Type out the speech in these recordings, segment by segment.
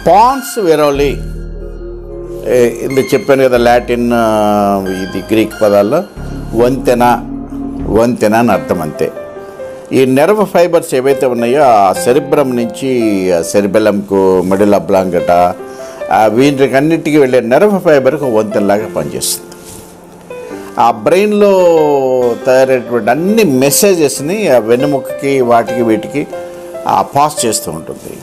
Pans వెరోలి ఇది చెప్పాను కదా, లాటిన్ ఇది గ్రీక్ పదాల్లో వంతెన అని అర్థం. అంతే. ఈ నెర్వ్ ఫైబర్స్ ఏవైతే ఉన్నాయో ఆ సెరిబ్రమ్ నుంచి సెరిబెలంకు మెడులా బ్లాంకటా వీటికన్నిటికీ వెళ్ళే నెర్వ్ ఫైబర్కి వంతెనలాగా పనిచేస్తుంది. ఆ బ్రెయిన్లో తయారైనటువంటి అన్ని మెసేజెస్ని ఆ వెన్నెముకకి వాటికి వీటికి పాస్ చేస్తూ ఉంటుంది.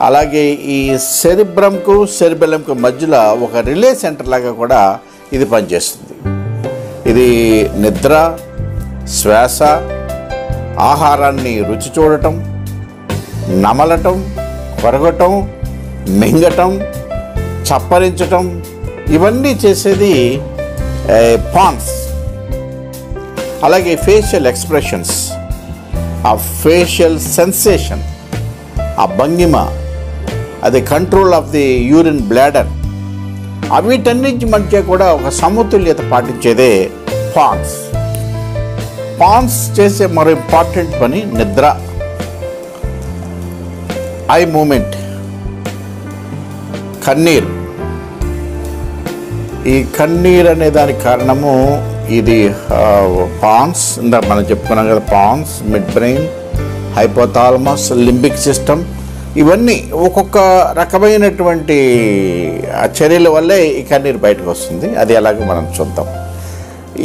అలాగే ఈ సెరిబ్రమ్కు సెరిబెలంకు మధ్యలో ఒక రిలే సెంటర్ లాగా కూడా ఇది పనిచేస్తుంది. ఇది నిద్ర, శ్వాస, ఆహారాన్ని రుచి చూడటం, నమలటం, కొరగటం, మింగటం, చప్పరించటం ఇవన్నీ చేసేది పాన్స్. అలాగే ఫేషియల్ ఎక్స్ప్రెషన్స్, ఆ ఫేషియల్ సెన్సేషన్, ఆ భంగిమ, అది control of the urine bladder, వీటన్నిటి మధ్య కూడా ఒక సమతుల్యత పాటించేదే పాన్స్. పాన్స్ చేసే మరో ఇంపార్టెంట్ పని నిద్ర, ఐ మూమెంట్, కన్నీరు. ఈ కన్నీరు అనే దానికి కారణము ఇది పాన్స్. ఇందాక మనం చెప్పుకున్నాం కదా, pons, mid brain, hypothalamus, limbic system, ఇవన్నీ ఒక్కొక్క రకమైనటువంటి చర్యల వల్లే ఈ కన్నీరు బయటకు వస్తుంది. అది ఎలాగో మనం చూద్దాం.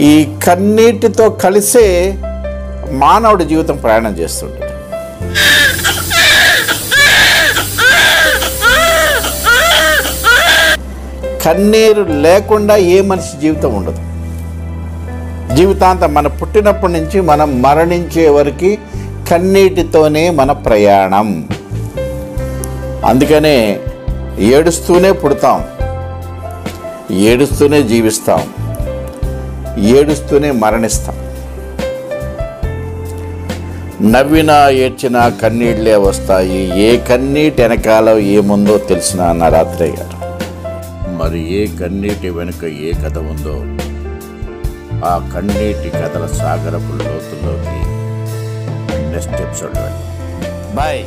ఈ కన్నీటితో కలిసే మానవుడి జీవితం ప్రయాణం చేస్తుంటుంది. కన్నీరు లేకుండా ఏ మనిషి జీవితం ఉండదు. జీవితాంతం మన పుట్టినప్పటి నుంచి మనం మరణించే వరకు కన్నీటితోనే మన ప్రయాణం. అందుకనే ఏడుస్తూనే పుడతాం, ఏడుస్తూనే జీవిస్తాం, ఏడుస్తూనే మరణిస్తాం. నవ్వినా ఏడ్చినా కన్నీళ్లే వస్తాయి, ఏ కన్నీటి వెనకాల ఏముందో తెలిసిన అన్నారు ఆత్రేయ గారు. మరి ఏ కన్నీటి వెనుక ఏ కథ ఉందో ఆ కన్నీటి కథల సాగరపు లోతుల్లోకి నెక్స్ట్ ఎపిసోడ్. బాయ్.